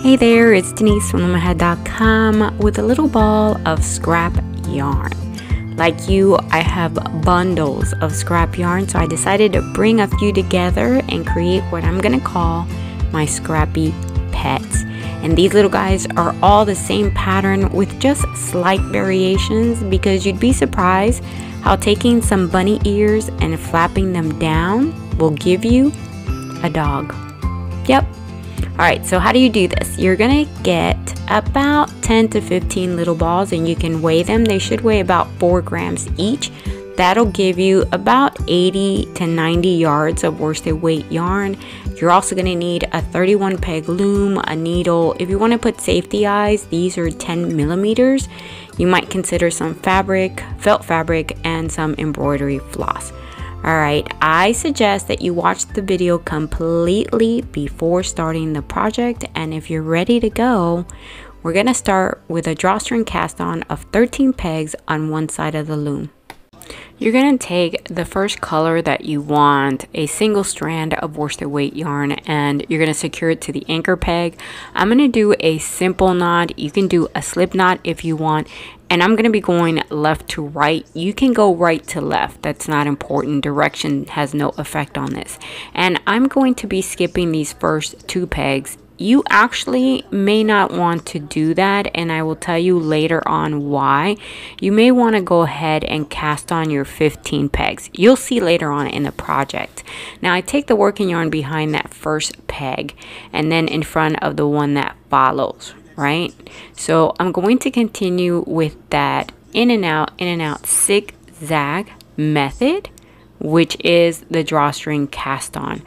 Hey there, it's Denise from loom with a little ball of scrap yarn. Like you, I have bundles of scrap yarn, so I decided to bring a few together and create what I'm gonna call my Scrappy pets. And these little guys are all the same pattern with just slight variations, because you'd be surprised how taking some bunny ears and flapping them down will give you a dog. Yep. Alright, so how do you do this? You're gonna get about 10 to 15 little balls, and you can weigh them. They should weigh about 4 grams each. That'll give you about 80 to 90 yards of worsted weight yarn. You're also gonna need a 31 peg loom, a needle. If you want to put safety eyes, these are 10 millimeters. You might consider some fabric, felt fabric, and some embroidery floss. Alright, I suggest that you watch the video completely before starting the project, and if you're ready to go, we're going to start with a drawstring cast on of 13 pegs on one side of the loom. You're going to take the first color that you want, a single strand of worsted weight yarn, and you're going to secure it to the anchor peg. I'm going to do a simple knot. You can do a slip knot if you want, and I'm going to be going left to right. You can go right to left. That's not important. Direction has no effect on this. And I'm going to be skipping these first 2 pegs. You actually may not want to do that, and I will tell you later on why. You may want to go ahead and cast on your 15 pegs. You'll see later on in the project. Now I take the working yarn behind that first peg and then in front of the one that follows, right? So I'm going to continue with that in and out zigzag method, which is the drawstring cast on.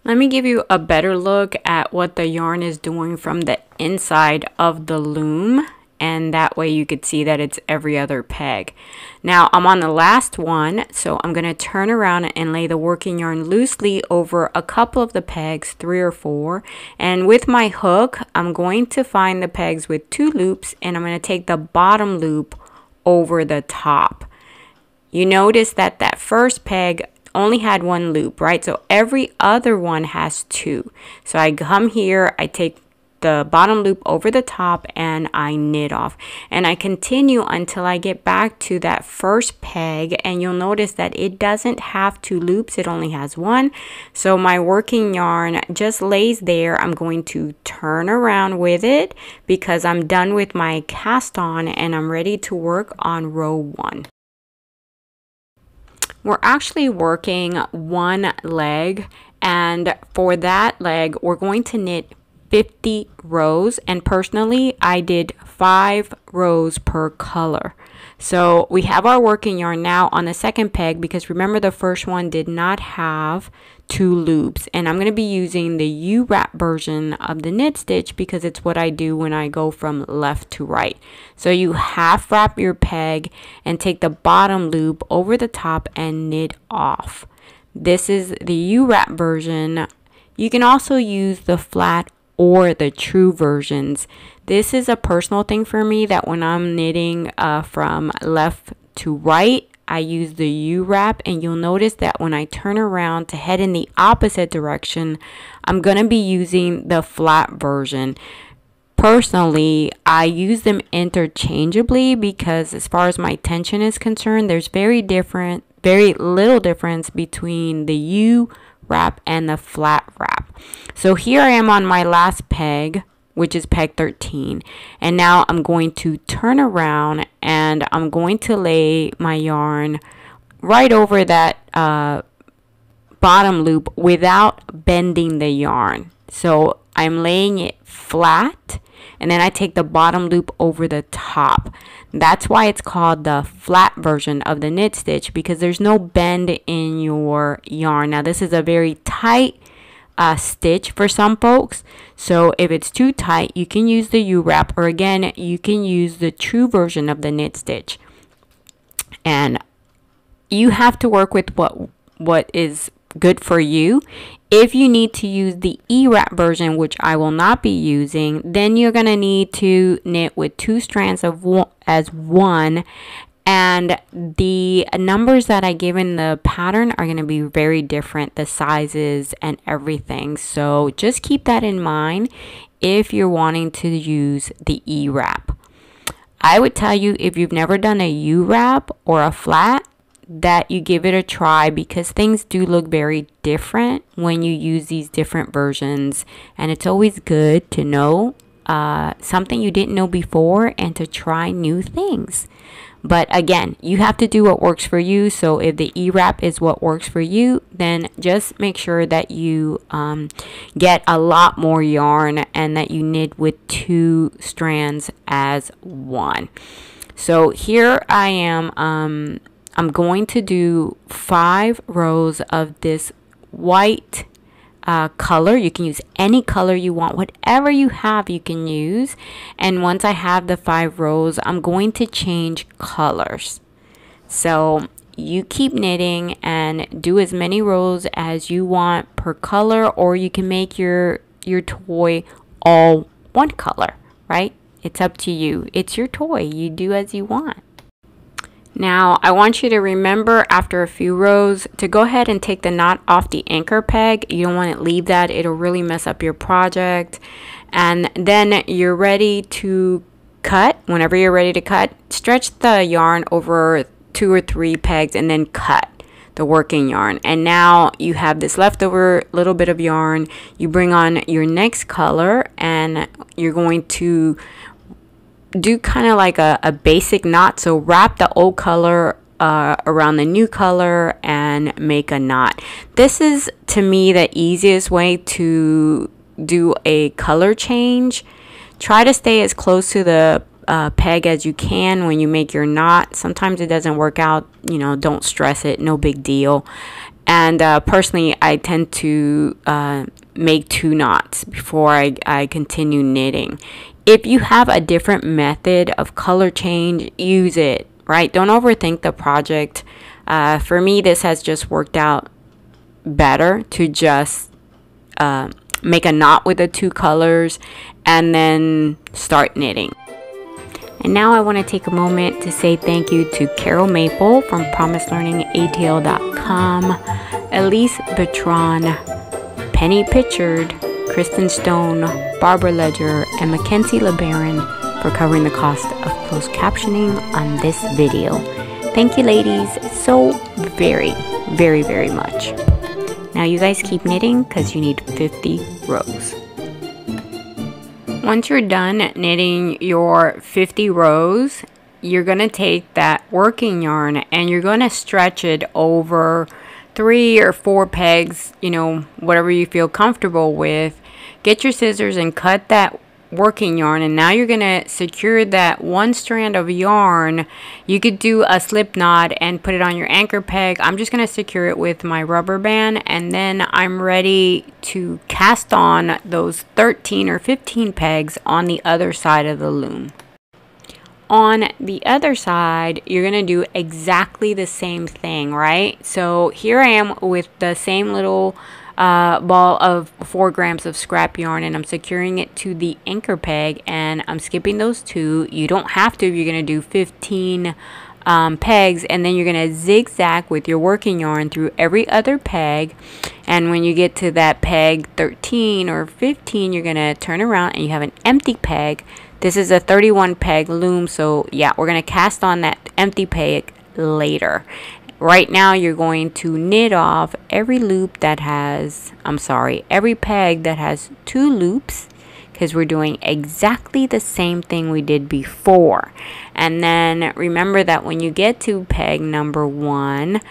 Let me give you a better look at what the yarn is doing from the inside of the loom, and that way you could see that it's every other peg. Now I'm on the last one, so I'm going to turn around and lay the working yarn loosely over a couple of the pegs, 3 or 4, and with my hook I'm going to find the pegs with 2 loops, and I'm going to take the bottom loop over the top. You notice that that first peg only had 1 loop, right? So every other one has 2. So I come here, I take the bottom loop over the top, and I knit off, and I continue until I get back to that first peg, and you'll notice that it doesn't have 2 loops, it only has 1. So my working yarn just lays there. I'm going to turn around with it because I'm done with my cast on and I'm ready to work on row 1. We're actually working 1 leg, and for that leg we're going to knit 50 rows, and personally I did 5 rows per color. So we have our working yarn now on the second peg, because remember the first one did not have 2 loops, and I'm going to be using the U-wrap version of the knit stitch because it's what I do when I go from left to right. So you half wrap your peg and take the bottom loop over the top and knit off. This is the U-wrap version. You can also use the flat or the true versions. This is a personal thing for me, that when I'm knitting from left to right, I use the U-wrap, and you'll notice that when I turn around to head in the opposite direction, I'm gonna be using the flat version. Personally, I use them interchangeably because as far as my tension is concerned, there's very little difference between the U-wrap and the flat wrap. So here I am on my last peg, which is peg 13, and now I'm going to turn around and I'm going to lay my yarn right over that bottom loop without bending the yarn. So I'm laying it flat, and then I take the bottom loop over the top. That's why it's called the flat version of the knit stitch, because there's no bend in your yarn. Now this is a very tight stitch for some folks, so if it's too tight you can use the U-wrap, or again you can use the true version of the knit stitch, and you have to work with what is good for you. If you need to use the E-wrap version, which I will not be using, then you're gonna need to knit with 2 strands of as one, and the numbers that I give in the pattern are going to be very different, the sizes and everything. So just keep that in mind. if you're wanting to use the E-wrap. I would tell you, if you've never done a U-wrap or a flat, that you give it a try, because things do look very different when you use these different versions, and it's always good to know something you didn't know before and to try new things. But again, you have to do what works for you. So if the E-wrap is what works for you, then just make sure that you get a lot more yarn and that you knit with 2 strands as one. So here I am. I'm going to do 5 rows of this white color. You can use any color you want, whatever you have you can use. And once I have the 5 rows, I'm going to change colors. So you keep knitting and do as many rows as you want per color, or you can make your toy all one color, right? It's up to you. It's your toy. You do as you want. Now, I want you to remember after a few rows to go ahead and take the knot off the anchor peg. You don't want to leave that. It'll really mess up your project. And then you're ready to cut. Whenever you're ready to cut, stretch the yarn over 2 or 3 pegs and then cut the working yarn. And now you have this leftover little bit of yarn. You bring on your next color and you're going to do kind of like a basic knot. So wrap the old color around the new color and make a knot. This is, to me, the easiest way to do a color change. Try to stay as close to the peg as you can when you make your knot. Sometimes it doesn't work out, you know, don't stress it, no big deal. And personally, I tend to make 2 knots before I continue knitting. If you have a different method of color change, use it, right? Don't overthink the project. For me, this has just worked out better to just make a knot with the 2 colors and then start knitting. And now I want to take a moment to say thank you to Carol Maple from PromiseLearningATL.com, Elise Bertrand, Penny Pitchard, Kristen Stone, Barbara Ledger, and Mackenzie LeBaron for covering the cost of closed captioning on this video. Thank you, ladies, so very, very, very much. Now you guys keep knitting because you need 50 rows. Once you're done knitting your 50 rows, you're going to take that working yarn and you're going to stretch it over 3 or 4 pegs, you know, whatever you feel comfortable with. Get your scissors and cut that working yarn, and now you're going to secure that 1 strand of yarn. You could do a slip knot and put it on your anchor peg. I'm just going to secure it with my rubber band, and then I'm ready to cast on those 13 or 15 pegs on the other side of the loom. On the other side, you're going to do exactly the same thing, right? So here I am with the same little ball of 4 grams of scrap yarn, and I'm securing it to the anchor peg, and I'm skipping those 2. You don't have to if you're going to do 15 pegs, and then you're going to zigzag with your working yarn through every other peg. And when you get to that peg 13 or 15, you're going to turn around and you have an empty peg. This is a 31 peg loom, so yeah, we're going to cast on that empty peg later. Right now you're going to knit off every loop that has, every peg that has 2 loops, because we're doing exactly the same thing we did before. And then remember that when you get to peg number 1,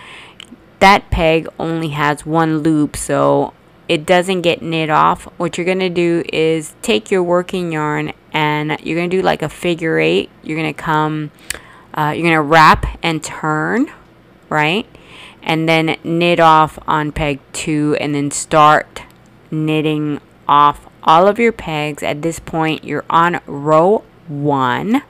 that peg only has 1 loop, so it doesn't get knit off. What you're going to do is take your working yarn and you're going to do like a figure 8. You're going to come, you're going to wrap and turn, right? And then knit off on peg 2 and then start knitting off all of your pegs. At this point you're on row 1,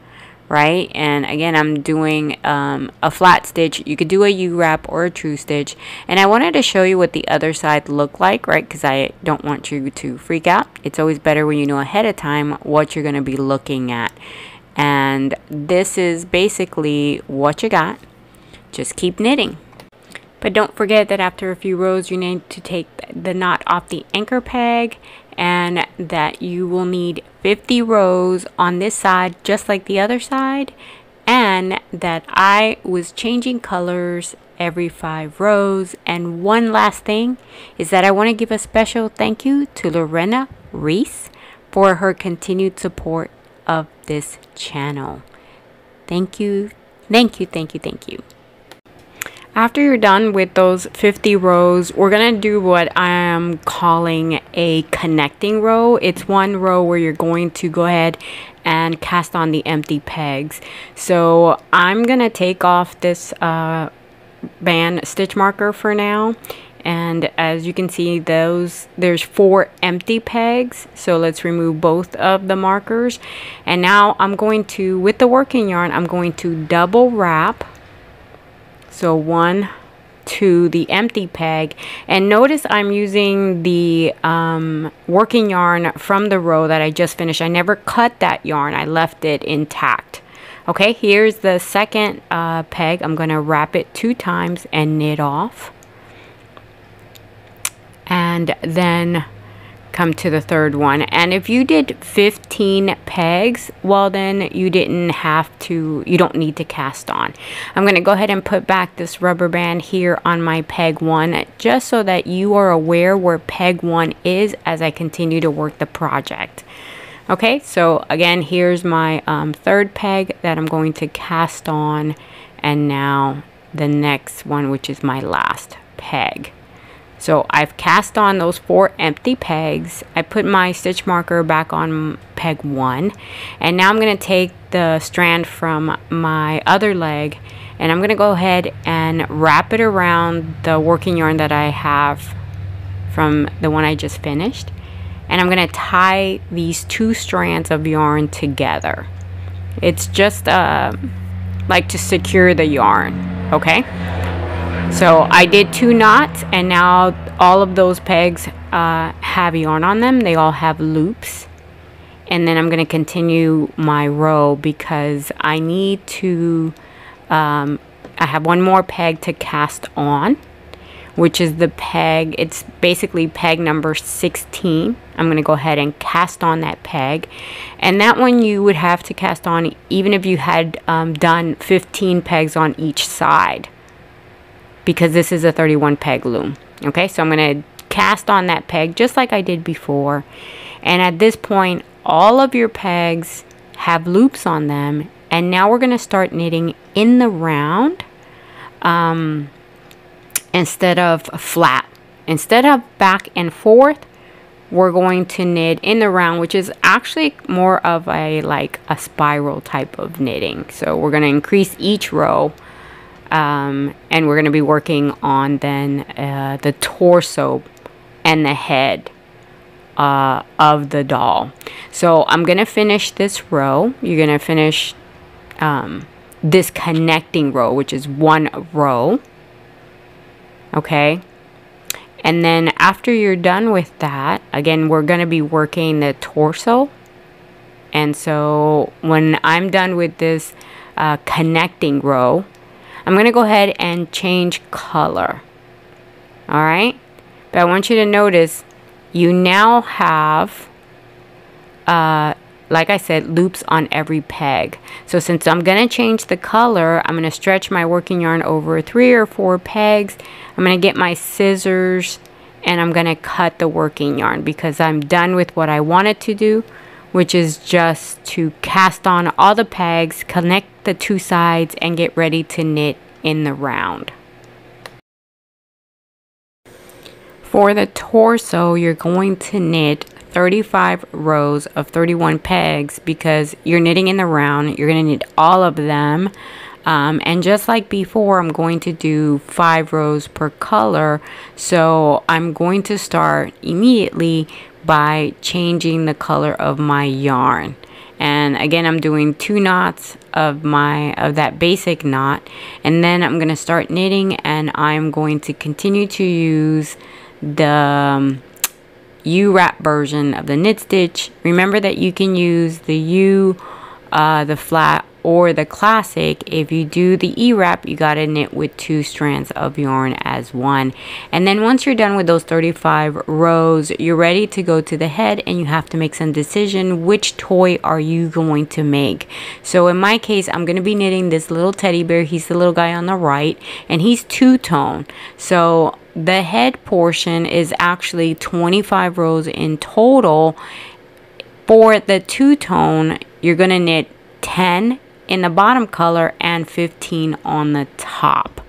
right? And again, I'm doing a flat stitch. You could do a U-wrap or a true stitch, and I wanted to show you what the other side looked like, right? Because I don't want you to freak out. It's always better when you know ahead of time what you're going to be looking at. And this is basically what you got. Just keep knitting. But don't forget that after a few rows you need to take the knot off the anchor peg and that you will need 50 rows on this side just like the other side, and that I was changing colors every 5 rows. And one last thing is that I want to give a special thank you to Lorena Reese for her continued support of this channel. Thank you, thank you, thank you, thank you. After you're done with those 50 rows, we're gonna do what I am calling a connecting row. It's one row where you're going to go ahead and cast on the empty pegs. So I'm gonna take off this band stitch marker for now, and as you can see, there's 4 empty pegs, so let's remove both of the markers. And now I'm going to, with the working yarn, I'm going to double wrap. So 1 to the empty peg, and notice I'm using the working yarn from the row that I just finished. I never cut that yarn, I left it intact. Okay, here's the second peg. I'm going to wrap it 2 times and knit off, and then come to the third one. And if you did 15 pegs, well, then you don't need to cast on. I'm going to go ahead and put back this rubber band here on my peg 1, just so that you are aware where peg 1 is as I continue to work the project. Okay, so again, here's my third peg that I'm going to cast on, and now the next one, which is my last peg. So I've cast on those 4 empty pegs. I put my stitch marker back on peg 1, and now I'm going to take the strand from my other leg, and I'm going to go ahead and wrap it around the working yarn that I have from the one I just finished, and I'm going to tie these 2 strands of yarn together. It's just like to secure the yarn. Okay, so I did 2 knots, and now all of those pegs have yarn on them. They all have loops. And then I'm going to continue my row because I need to, I have 1 more peg to cast on, which is the peg, it's basically peg number 16. I'm going to go ahead and cast on that peg. And that one you would have to cast on even if you had done 15 pegs on each side, because this is a 31 peg loom. Okay, so I'm going to cast on that peg just like I did before. And at this point, all of your pegs have loops on them. And now we're going to start knitting in the round instead of flat. Instead of back and forth, we're going to knit in the round, which is actually more of a like a spiral type of knitting. So we're going to increase each row. And we're going to be working on then the torso and the head of the doll. So I'm going to finish this row. You're going to finish this connecting row, which is 1 row. Okay, and then after you're done with that, again, we're going to be working the torso. And so when I'm done with this connecting row, I'm going to go ahead and change color. Alright? But I want you to notice you now have, like I said, loops on every peg. So since I'm going to change the color, I'm going to stretch my working yarn over 3 or 4 pegs. I'm going to get my scissors and I'm going to cut the working yarn because I'm done with what I wanted to do, which is just to cast on all the pegs, connect the 2 sides, and get ready to knit in the round. For the torso, you're going to knit 35 rows of 31 pegs because you're knitting in the round. You're going to knit all of them. And just like before, I'm going to do 5 rows per color. So I'm going to start immediately by changing the color of my yarn. And again, I'm doing 2 knots of that basic knot, and then I'm going to start knitting, and I'm going to continue to use the U-wrap version of the knit stitch. Remember that you can use the U, the flat, or the classic, if you do the E-wrap, you gotta knit with 2 strands of yarn as one. And then once you're done with those 35 rows, you're ready to go to the head, and you have to make some decision. Which toy are you going to make? So in my case, I'm gonna be knitting this little teddy bear. He's the little guy on the right, and he's two-tone. So the head portion is actually 25 rows in total. For the two-tone, you're going to knit 10 in the bottom color and 15 on the top.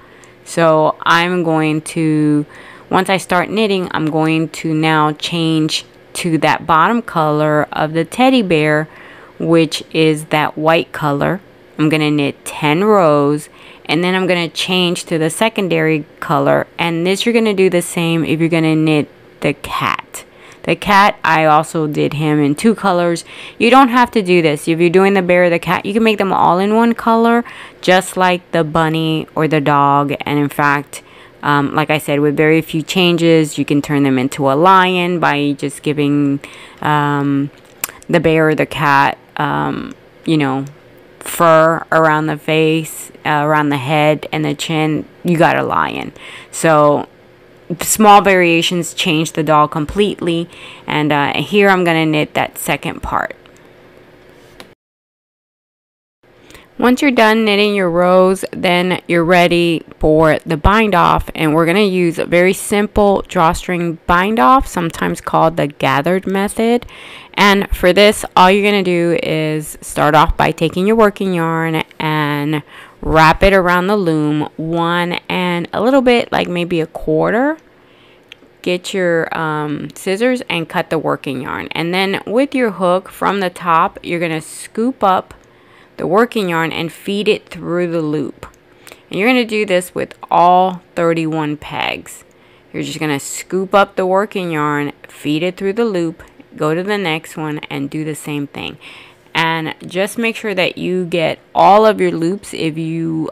So I'm going to, once I start knitting, I'm going to now change to that bottom color of the teddy bear, which is that white color. I'm going to knit 10 rows, and then I'm going to change to the secondary color. And this you're going to do the same if you're going to knit the cat. The cat, I also did him in 2 colors. You don't have to do this. If you're doing the bear or the cat, you can make them all in 1 color, just like the bunny or the dog. And in fact, like I said, with very few changes, you can turn them into a lion by just giving the bear or the cat, you know, fur around the face, around the head and the chin. You got a lion. So small variations change the doll completely. And here I'm going to knit that second part. Once you're done knitting your rows, then you're ready for the bind off, and we're going to use a very simple drawstring bind off, sometimes called the gathered method. And for this, all you're going to do is start off by taking your working yarn and wrap it around the loom, 1 and a little bit, like maybe 1/4. Get your scissors and cut the working yarn, and then with your hook from the top, you're going to scoop up the working yarn and feed it through the loop. And you're going to do this with all 31 pegs. You're just going to scoop up the working yarn, feed it through the loop, go to the next one and do the same thing. And just make sure that you get all of your loops. If you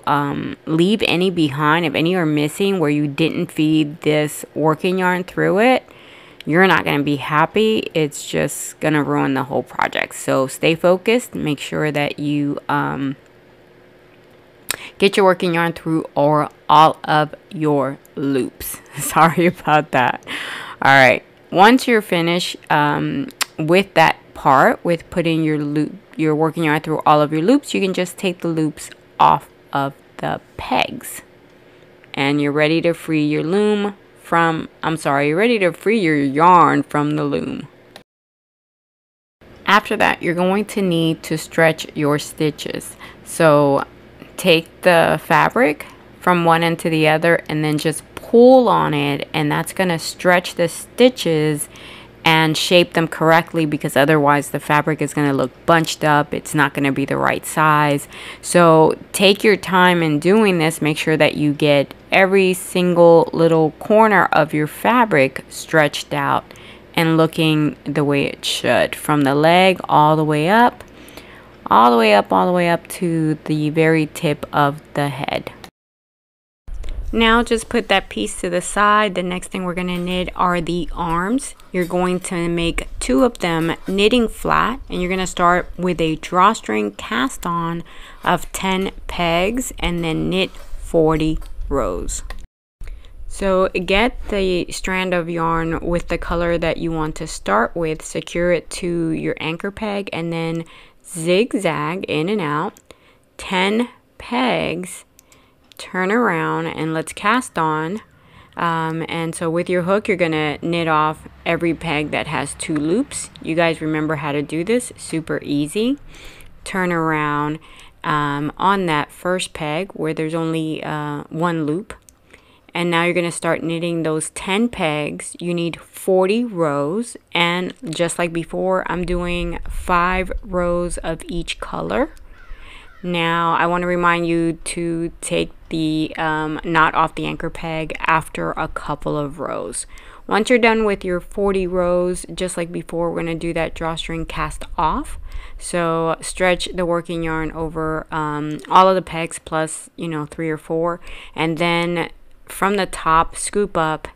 leave any behind, if any are missing where you didn't feed this working yarn through it, you're not going to be happy. It's just going to ruin the whole project. So stay focused. Make sure that you get your working yarn through all of your loops. Sorry about that. All right. Once you're finished with that part, with putting your working yarn through all of your loops, you can just take the loops off of the pegs, and you're ready to free your loom from, you're ready to free your yarn from the loom. After that, you're going to need to stretch your stitches. So take the fabric from one end to the other and then just pull on it, and that's going to stretch the stitches and shape them correctly, because otherwise the fabric is going to look bunched up. It's not going to be the right size. So take your time in doing this. Make sure that you get every single little corner of your fabric stretched out and looking the way it should, from the leg all the way up, all the way up to the very tip of the head. Now just put that piece to the side. The next thing we're going to knit are the arms. You're going to make 2 of them knitting flat, and you're going to start with a drawstring cast on of 10 pegs and then knit 40 rows. So get the strand of yarn with the color that you want to start with, secure it to your anchor peg, and then zigzag in and out 10 pegs. Turn around and let's cast on, and so with your hook you're gonna knit off every peg that has 2 loops. You guys remember how to do this, super easy. Turn around on that first peg where there's only 1 loop, and now you're gonna start knitting those 10 pegs. You need 40 rows, and just like before, I'm doing 5 rows of each color. Now I want to remind you to take the knot off the anchor peg after a couple of rows. Once you're done with your 40 rows, just like before, we're going to do that drawstring cast off. So stretch the working yarn over all of the pegs plus, 3 or 4, and then from the top scoop up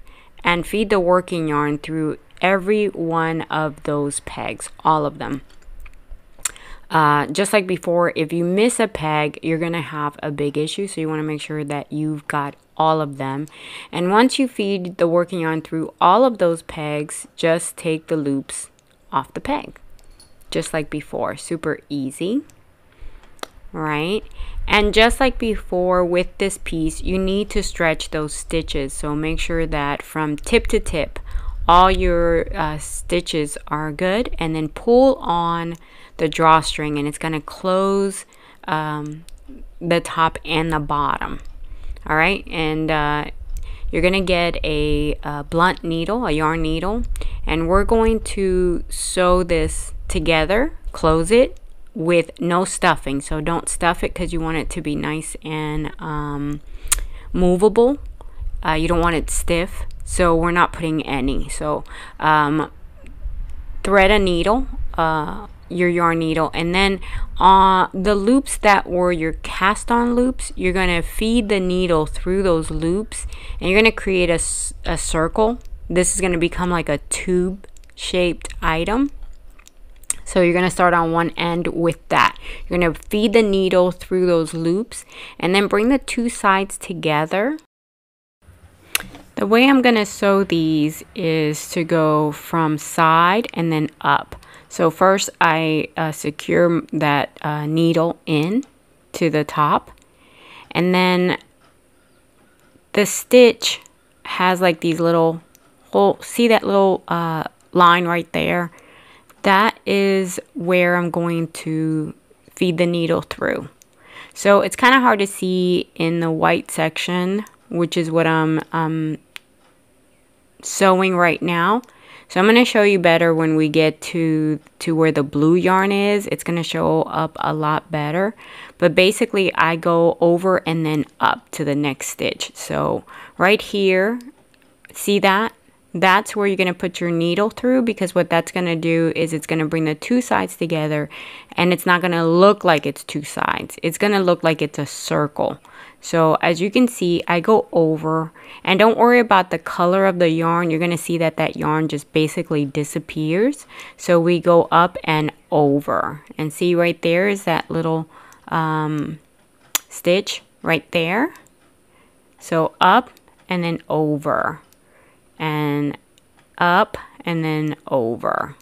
and feed the working yarn through every one of those pegs, all of them. just like before, if you miss a peg, you're gonna have a big issue. So you want to make sure that you've got all of them. And once you feed the working yarn through all of those pegs, just take the loops off the peg, just like before. Super easy, right? And just like before with this piece, you need to stretch those stitches. So make sure that from tip to tip, all your stitches are good, and then pull on the drawstring, and it's going to close the top and the bottom. All right, and you're gonna get a blunt needle, a yarn needle, and we're going to sew this together, close it with no stuffing. So don't stuff it because you want it to be nice and movable. You don't want it stiff, so we're not putting any. So thread a needle, your yarn needle, and then the loops that were your cast on loops, you're going to feed the needle through those loops, and you're going to create a circle. This is going to become like a tube shaped item. So you're going to start on one end with that. You're going to feed the needle through those loops, and then bring the two sides together. The way I'm going to sew these is to go from side and then up. So first I secure that needle in to the top, and then the stitch has like these little holes. See that little line right there? That is where I'm going to feed the needle through. So it's kind of hard to see in the white section, which is what I'm sewing right now. So I'm going to show you better when we get to where the blue yarn is. It's going to show up a lot better. But basically I go over and then up to the next stitch. So right here, see that? That's where you're going to put your needle through, because what that's going to do is it's going to bring the two sides together, and it's not going to look like it's two sides. It's going to look like it's a circle. So as you can see, I go over, and don't worry about the color of the yarn. You're going to see that that yarn just basically disappears. So we go up and over, and see right there is that little stitch right there. So up and then over, and up and then over.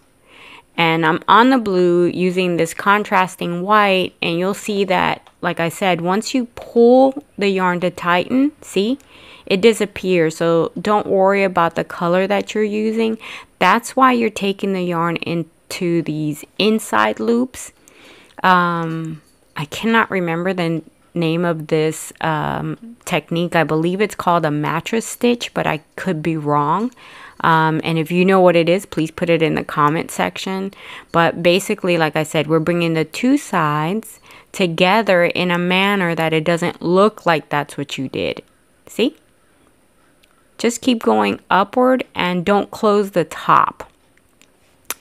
And I'm on the blue using this contrasting white, and you'll see that, like I said, once you pull the yarn to tighten, see, it disappears. So don't worry about the color that you're using. That's why you're taking the yarn into these inside loops. I cannot remember the name of this technique. I believe it's called a mattress stitch, but I could be wrong. And if you know what it is, please put it in the comment section. But basically, like I said, we're bringing the two sides together in a manner that it doesn't look like that's what you did. See? Just keep going upward and don't close the top.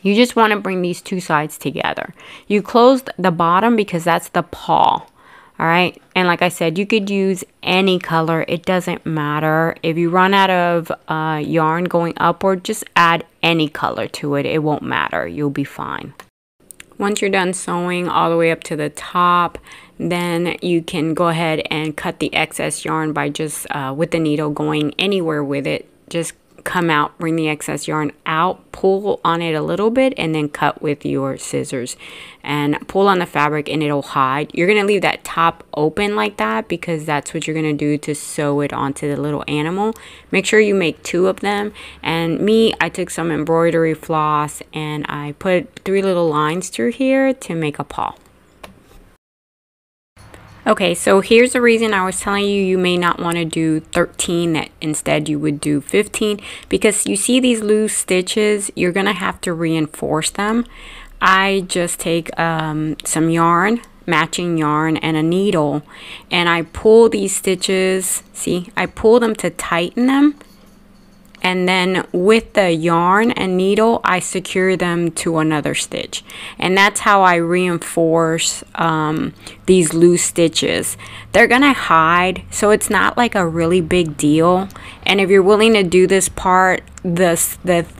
You just want to bring these two sides together. You closed the bottom because that's the paw. All right, and like I said, you could use any color. It doesn't matter. If you run out of yarn going upward, just add any color to it. It won't matter. You'll be fine. Once you're done sewing all the way up to the top, then you can go ahead and cut the excess yarn by just with the needle going anywhere with it. Just come out, bring the excess yarn out, pull on it a little bit, and then cut with your scissors and pull on the fabric, and it'll hide. You're going to leave that top open like that because that's what you're going to do to sew it onto the little animal. Make sure you make 2 of them. And me, I took some embroidery floss and I put 3 little lines through here to make a paw. Okay, so here's the reason I was telling you you may not want to do 13, that instead you would do 15, because you see these loose stitches, you're going to have to reinforce them. I just take some yarn, matching yarn, and a needle, and I pull these stitches, see, I pull them to tighten them, and then with the yarn and needle I secure them to another stitch, and that's how I reinforce these loose stitches. They're gonna hide, so it's not like a really big deal. And if you're willing to do this part, the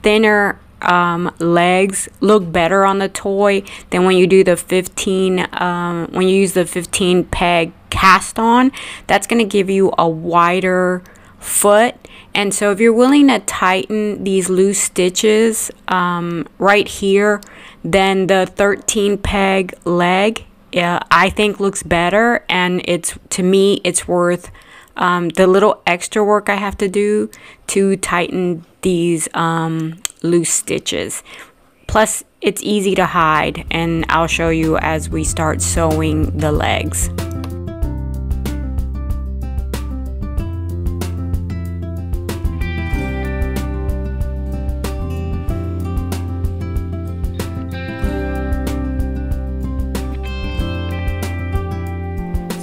thinner legs look better on the toy than when you do the 15 when you use the 15 peg cast on. That's going to give you a wider foot. And so if you're willing to tighten these loose stitches right here, then the 13 peg leg I think looks better, and it's, to me, it's worth the little extra work I have to do to tighten these loose stitches. Plus it's easy to hide, and I'll show you as we start sewing the legs.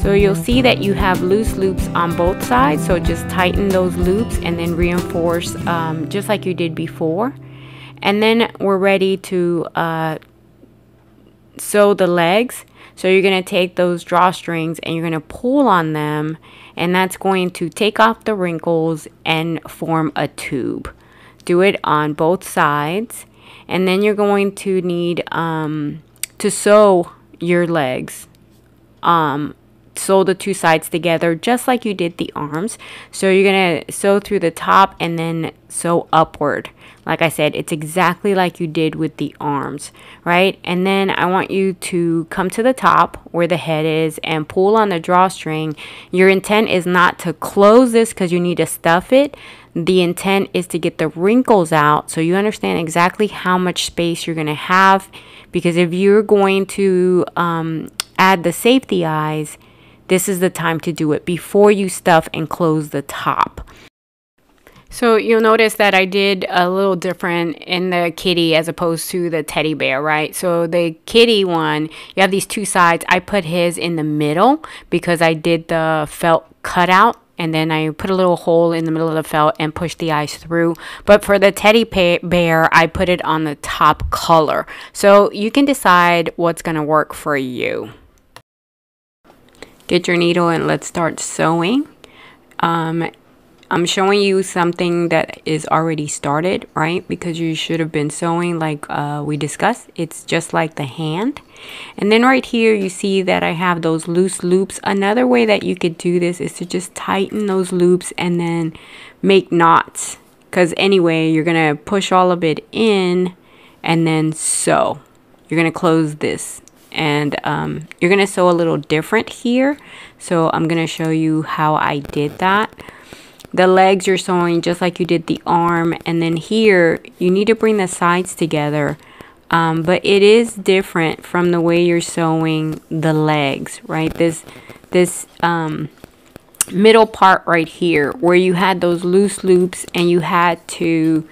So you'll see that you have loose loops on both sides, so just tighten those loops and then reinforce just like you did before. And then we're ready to sew the legs. So you're going to take those drawstrings and you're going to pull on them, and that's going to take off the wrinkles and form a tube. Do it on both sides, and then you're going to need to sew your legs. Sew the two sides together just like you did the arms. So you're gonna sew through the top and then sew upward. Like I said, it's exactly like you did with the arms, right? And then I want you to come to the top where the head is and pull on the drawstring. Your intent is not to close this because you need to stuff it. The intent is to get the wrinkles out so you understand exactly how much space you're gonna have, because if you're going to add the safety eyes, this is the time to do it before you stuff and close the top. So you'll notice that I did a little different in the kitty as opposed to the teddy bear, right? So the kitty one, you have these two sides. I put his in the middle because I did the felt cutout, and then I put a little hole in the middle of the felt and pushed the eyes through. But for the teddy bear, I put it on the top color. So you can decide what's going to work for you. Get your needle and let's start sewing. I'm showing you something that is already started, right? Because you should have been sewing like we discussed. It's just like the hand. And then right here you see that I have those loose loops. Another way that you could do this is to just tighten those loops and then make knots. Because anyway, you're going to push all of it in and then sew. You're going to close this. And you're going to sew a little different here. So I'm going to show you how I did that. The legs you're sewing just like you did the arm. And then here, you need to bring the sides together. But it is different from the way you're sewing the legs, right? This middle part right here where you had those loose loops and you had to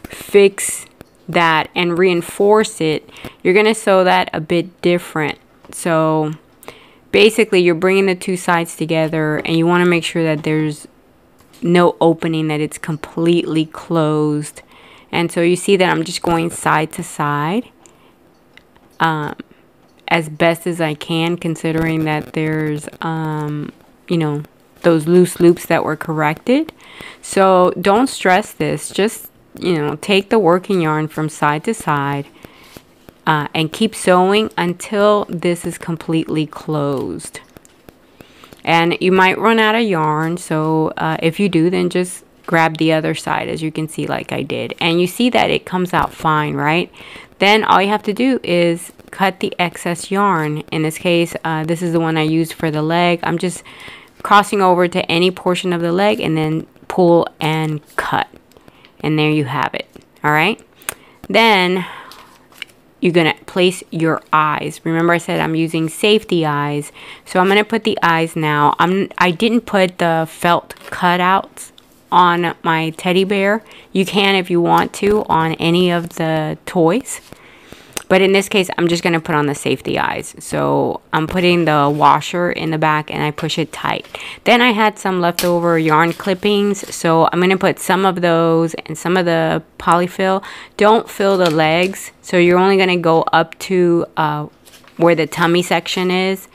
fix that and reinforce it, you're going to sew that a bit different. So basically you're bringing the two sides together and you want to make sure that there's no opening, that it's completely closed. And so you see that I'm just going side to side as best as I can, considering that there's you know, those loose loops that were corrected. So don't stress this, just, you know, take the working yarn from side to side and keep sewing until this is completely closed. And you might run out of yarn, so if you do, then just grab the other side, as you can see like I did. And you see that it comes out fine, right? Then all you have to do is cut the excess yarn. In this case, this is the one I used for the leg. I'm just crossing over to any portion of the leg and then pull and cut. And there you have it. All right. Then you're going to place your eyes. Remember I said I'm using safety eyes. So I'm going to put the eyes now. I didn't put the felt cutouts on my teddy bear. You can if you want to on any of the toys. But in this case, I'm just going to put on the safety eyes. So I'm putting the washer in the back and I push it tight. Then I had some leftover yarn clippings. So I'm going to put some of those and some of the polyfill. Don't fill the legs. So you're only going to go up to where the tummy section is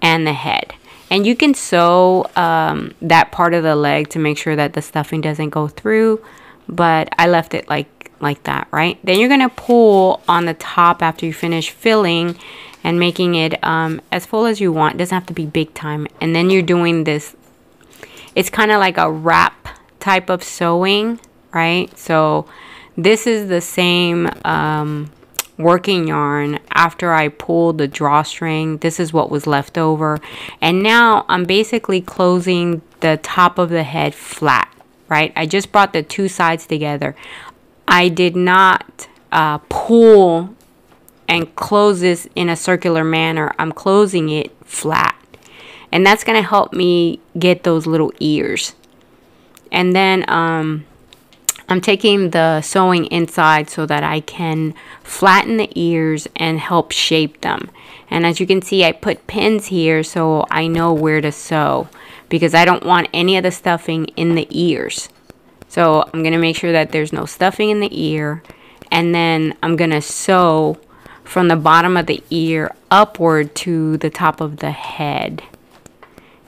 and the head. And you can sew that part of the leg to make sure that the stuffing doesn't go through. But I left it like like that, right? Then you're gonna pull on the top after you finish filling and making it as full as you want. It doesn't have to be big time. And then you're doing this, it's kind of like a wrap type of sewing, right? So this is the same working yarn after I pulled the drawstring. This is what was left over. And now I'm basically closing the top of the head flat, right? I just brought the two sides together. I did not pull and close this in a circular manner. I'm closing it flat. And that's going to help me get those little ears. And then I'm taking the sewing inside so that I can flatten the ears and help shape them. And as you can see, I put pins here so I know where to sew, because I don't want any of the stuffing in the ears. So I'm going to make sure that there's no stuffing in the ear. And then I'm going to sew from the bottom of the ear upward to the top of the head.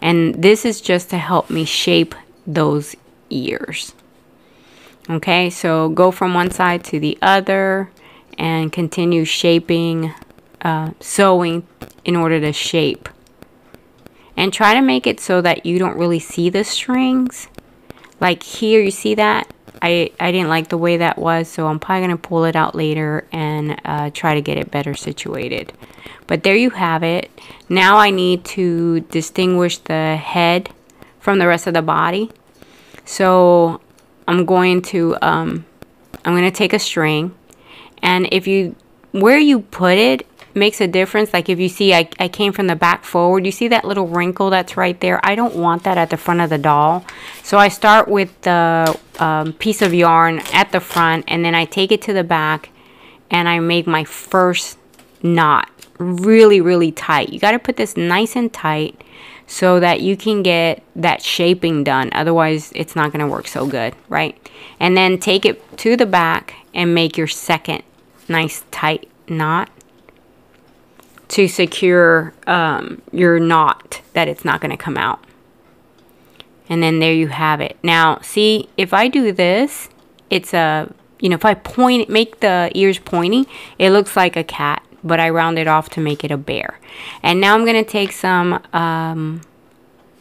And this is just to help me shape those ears. Okay, so go from one side to the other and continue shaping, sewing in order to shape. And try to make it so that you don't really see the strings. Like here, you see that? I didn't like the way that was, so I'm probably going to pull it out later and try to get it better situated. But there you have it. Now I need to distinguish the head from the rest of the body. So I'm going to take a string, and where you put it makes a difference. Like if you see I came from the back forward, you see that little wrinkle that's right there? I don't want that at the front of the doll. So I start with the piece of yarn at the front, and then I take it to the back and I make my first knot really, really tight. You got to put this nice and tight so that you can get that shaping done. Otherwise, it's not going to work so good, right? And then take it to the back and make your second nice tight knot to secure your knot that it's not going to come out. And then there you have it. Now, see, if I do this, it's if I make the ears pointy, it looks like a cat, but I round it off to make it a bear. And now I'm going to take some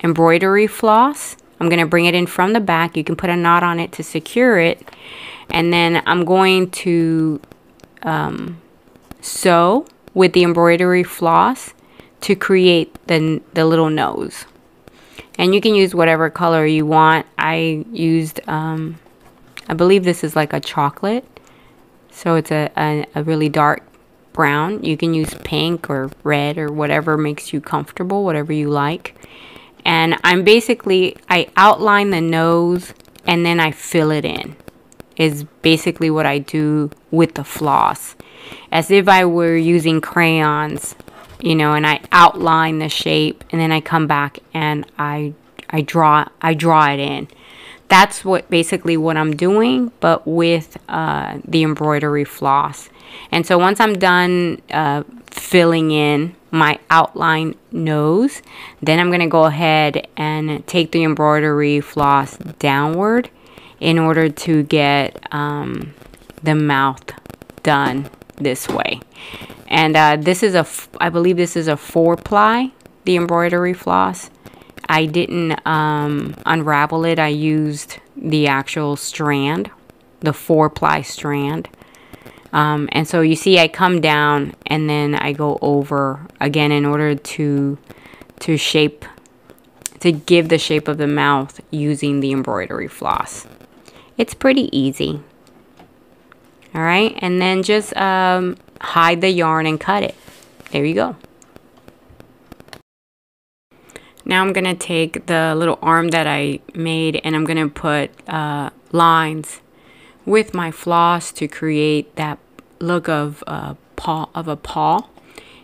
embroidery floss. I'm going to bring it in from the back. You can put a knot on it to secure it. And then I'm going to sew with the embroidery floss to create the little nose. And you can use whatever color you want. I used, I believe this is like a chocolate. So it's a really dark brown. You can use pink or red or whatever makes you comfortable, whatever you like. And I outline the nose and then I fill it in. Is basically what I do with the floss. As if I were using crayons, and I outline the shape and then I come back and I draw it in. That's basically what I'm doing, but with the embroidery floss. And so once I'm done filling in my outline nose, then I'm going to go ahead and take the embroidery floss downward in order to get the mouth done this way. And I believe this is a 4-ply, the embroidery floss. I didn't unravel it. I used the actual strand, the 4-ply strand. And so you see I come down and then I go over again in order to give the shape of the mouth using the embroidery floss. It's pretty easy. All right, and then just hide the yarn and cut it. There you go. Now I'm going to take the little arm that I made and I'm going to put lines with my floss to create that look of a paw.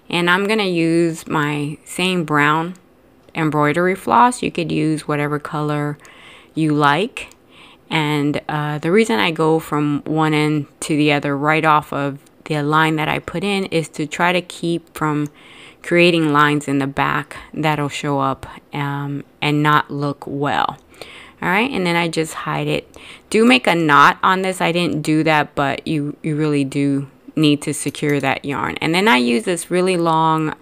And I'm going to use my same brown embroidery floss. You could use whatever color you like. And the reason I go from one end to the other right off of the line that I put in is to try to keep from creating lines in the back that'll show up and not look well. All right, and then I just hide it. Do make a knot on this. I didn't do that, but you really do need to secure that yarn. And then I use this really long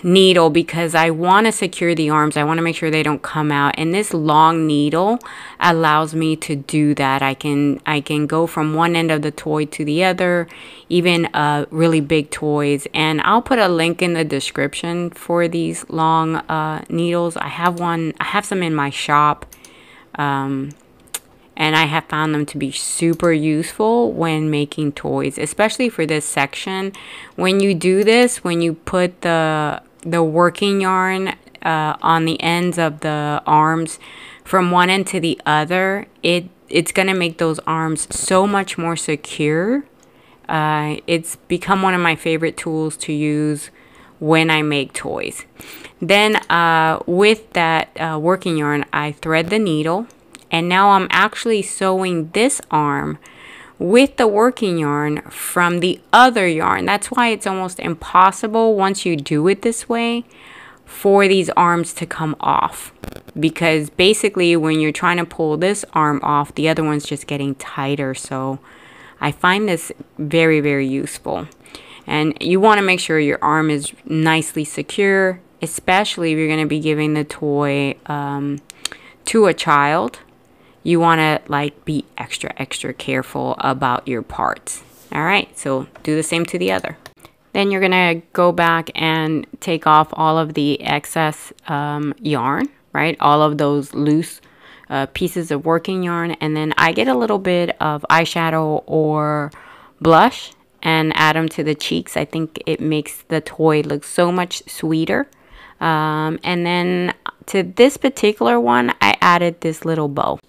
needle because I want to secure the arms. I want to make sure they don't come out, and this long needle allows me to do that. I can go from one end of the toy to the other, even really big toys. And I'll put a link in the description for these long needles. I have some in my shop, and I have found them to be super useful when making toys, especially for this section. When you do this, when you put the working yarn on the ends of the arms from one end to the other, it's going to make those arms so much more secure. It's become one of my favorite tools to use when I make toys. Then with that working yarn, I thread the needle. And now I'm actually sewing this arm with the working yarn from the other yarn. That's why it's almost impossible once you do it this way for these arms to come off. Because basically when you're trying to pull this arm off, the other one's just getting tighter. So I find this very, very useful. And you want to make sure your arm is nicely secure, especially if you're going to be giving the toy to a child. You want to like be extra careful about your parts. All right, so do the same to the other. Then you're gonna go back and take off all of the excess yarn, right? All of those loose pieces of working yarn. And then I get a little bit of eyeshadow or blush and add them to the cheeks. I think it makes the toy look so much sweeter. And then to this particular one, I added this little bow.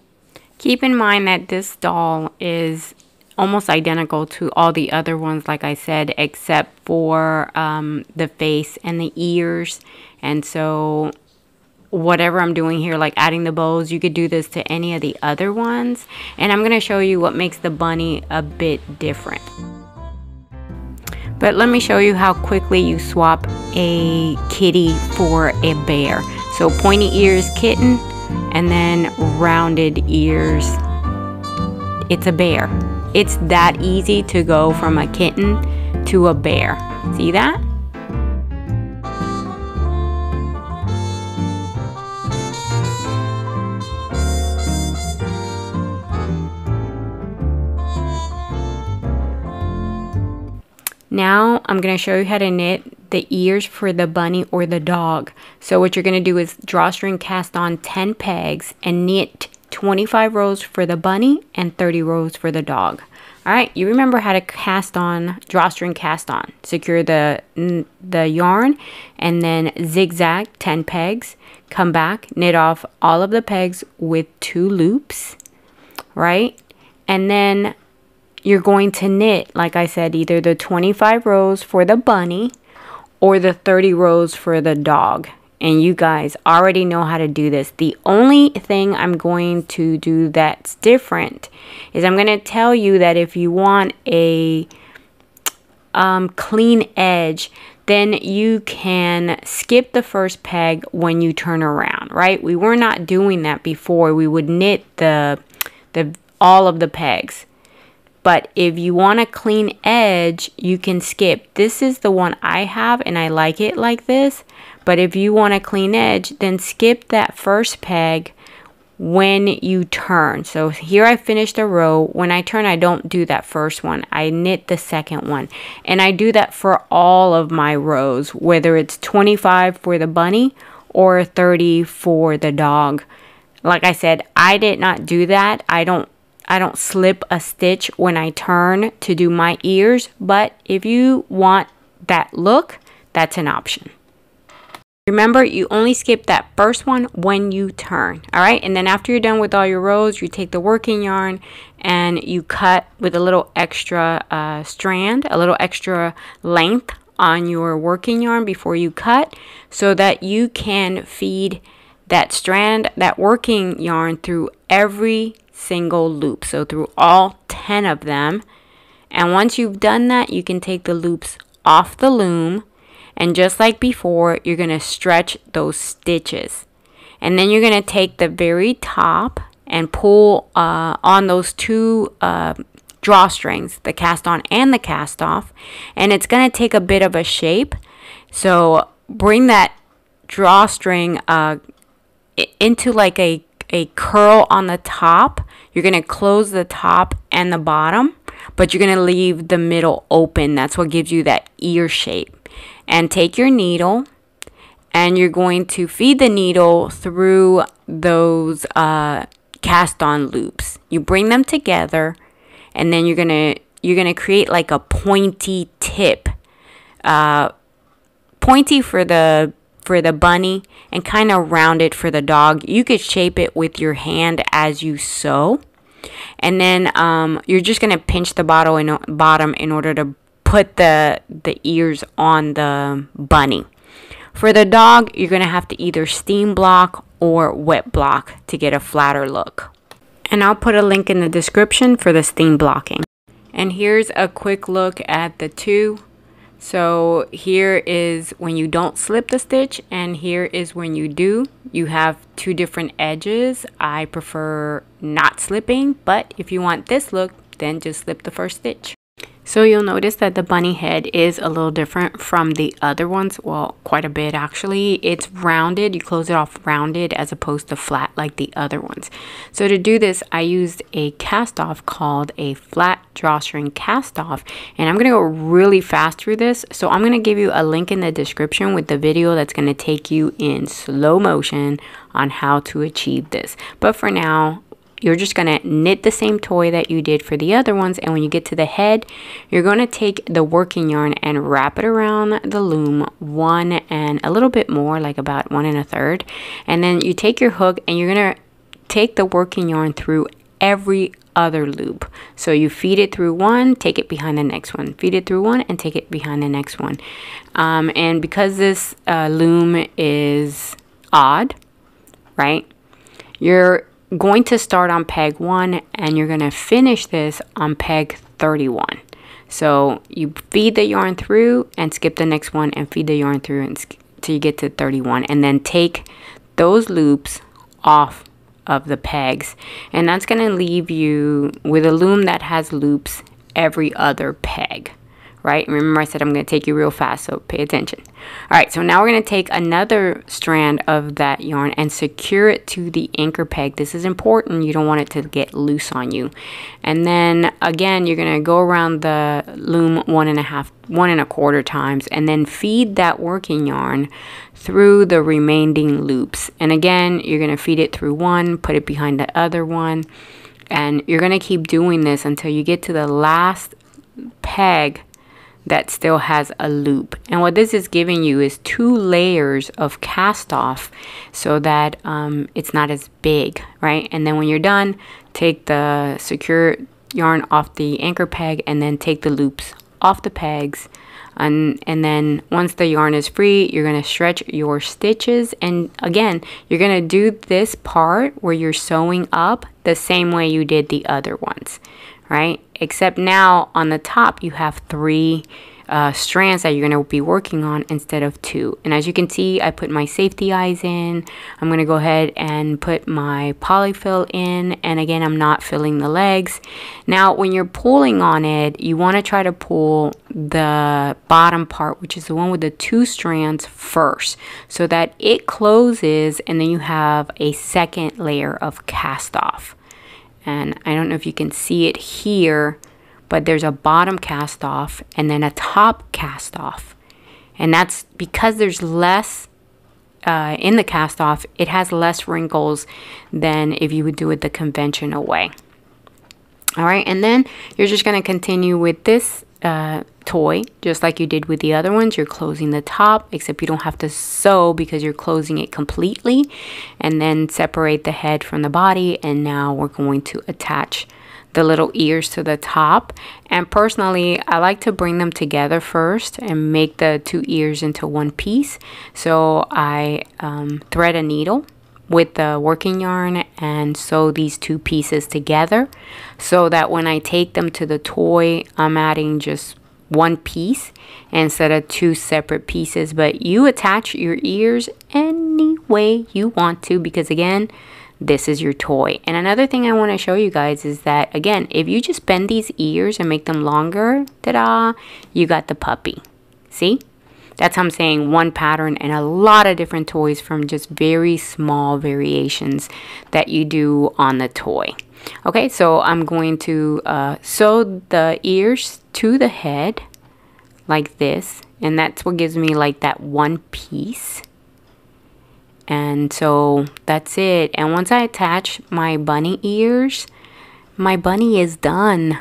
Keep in mind that this doll is almost identical to all the other ones, like I said, except for the face and the ears. And so whatever I'm doing here, like adding the bows, you could do this to any of the other ones. And I'm going to show you what makes the bunny a bit different. But let me show you how quickly you swap a kitty for a bear. So pointy ears, kitten. And then rounded ears, it's a bear. It's that easy to go from a kitten to a bear. See that? Now I'm going to show you how to knit the ears for the bunny or the dog. So what you're going to do is drawstring cast on 10 pegs and knit 25 rows for the bunny and 30 rows for the dog. All right, you remember how to cast on, drawstring cast on. Secure the yarn and then zigzag 10 pegs. Come back, knit off all of the pegs with 2 loops, right? And then you're going to knit, like I said, either the 25 rows for the bunny or the 30 rows for the dog. And you guys already know how to do this. The only thing I'm going to do that's different is I'm going to tell you that if you want a clean edge, then you can skip the first peg when you turn around, right? We were not doing that before. We would knit all of the pegs. But if you want a clean edge, you can skip. This is the one I have and I like it like this. But if you want a clean edge, then skip that first peg when you turn. So here I finished a row. When I turn, I don't do that first one. I knit the second one. And I do that for all of my rows, whether it's 25 for the bunny or 30 for the dog. Like I said, I did not do that. I don't slip a stitch when I turn to do my ears, but if you want that look, that's an option. Remember, you only skip that first one when you turn, all right? And then after you're done with all your rows, you take the working yarn and you cut with a little extra strand, a little extra length on your working yarn before you cut, so that you can feed that strand, that working yarn, through every single loop, so through all 10 of them. And once you've done that, you can take the loops off the loom, and just like before, you're going to stretch those stitches. And then you're going to take the very top and pull on those two drawstrings, the cast on and the cast off, and it's going to take a bit of a shape. So bring that drawstring into like a curl on the top. You're going to close the top and the bottom, but you're going to leave the middle open. That's what gives you that ear shape. And take your needle, and you're going to feed the needle through those cast on loops. You bring them together, and then you're gonna create like a pointy tip, pointy for the bunny, and kind of rounded for the dog. You could shape it with your hand as you sew, and then you're just gonna pinch the bottom in order to put the ears on the bunny. For the dog, you're gonna have to either steam block or wet block to get a flatter look. And I'll put a link in the description for the steam blocking. And here's a quick look at the two. So here is when you don't slip the stitch, and here is when you do. You have two different edges. I prefer not slipping, but if you want this look, then just slip the first stitch. So you'll notice that the bunny head is a little different from the other ones. Well, quite a bit actually. It's rounded. You close it off rounded as opposed to flat like the other ones. So to do this, I used a cast off called a flat drawstring cast off. And I'm going to go really fast through this. So I'm going to give you a link in the description with the video that's going to take you in slow motion on how to achieve this. But for now, you're just going to knit the same toy that you did for the other ones, and when you get to the head, you're going to take the working yarn and wrap it around the loom 1 and a little bit more, like about 1 1/3, and then you take your hook and you're going to take the working yarn through every other loop. So you feed it through one, take it behind the next one, feed it through one, and take it behind the next one. And because this loom is odd, right, you're going to start on peg 1 and you're going to finish this on peg 31. So you feed the yarn through and skip the next one and feed the yarn through until you get to 31, and then take those loops off of the pegs, and that's going to leave you with a loom that has loops every other peg. Right? Remember I said I'm going to take you real fast, so pay attention. All right, so now we're going to take another strand of that yarn and secure it to the anchor peg. This is important. You don't want it to get loose on you. And then again, you're going to go around the loom 1 1/4 times, and then feed that working yarn through the remaining loops. And again, you're going to feed it through one, put it behind the other one, and you're going to keep doing this until you get to the last peg that still has a loop. And what this is giving you is 2 layers of cast off so that it's not as big, right? And then when you're done, take the secure yarn off the anchor peg and then take the loops off the pegs, and then once the yarn is free, you're going to stretch your stitches. And again, you're going to do this part where you're sewing up the same way you did the other ones, right? Except now on the top you have 3 strands that you're going to be working on instead of 2. And as you can see, I put my safety eyes in. I'm going to go ahead and put my polyfill in, and again, I'm not filling the legs. Now when you're pulling on it, you want to try to pull the bottom part, which is the one with the 2 strands, first, so that it closes, and then you have a second layer of cast off. And I don't know if you can see it here, but there's a bottom cast off and then a top cast off. And that's because there's less in the cast off. It has less wrinkles than if you would do it the conventional way. All right, and then you're just going to continue with this toy just like you did with the other ones. You're closing the top, except you don't have to sew because you're closing it completely, and then separate the head from the body. And now we're going to attach the little ears to the top. And personally, I like to bring them together first and make the 2 ears into one piece. So I thread a needle with the working yarn and sew these 2 pieces together, so that when I take them to the toy, I'm adding just 1 piece instead of 2 separate pieces. But you attach your ears any way you want to, because again, this is your toy. And another thing I want to show you guys is that, again, if you just bend these ears and make them longer, ta-da, you got the puppy. See? That's how I'm saying one pattern and a lot of different toys from just very small variations that you do on the toy. Okay, so I'm going to sew the ears to the head like this. And that's what gives me like that one piece. And so that's it. And once I attach my bunny ears, my bunny is done.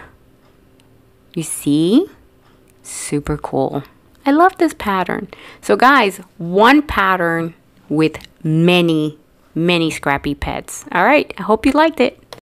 You see? Super cool. I love this pattern. So guys, one pattern with many, many Scrappy pets. All right, I hope you liked it.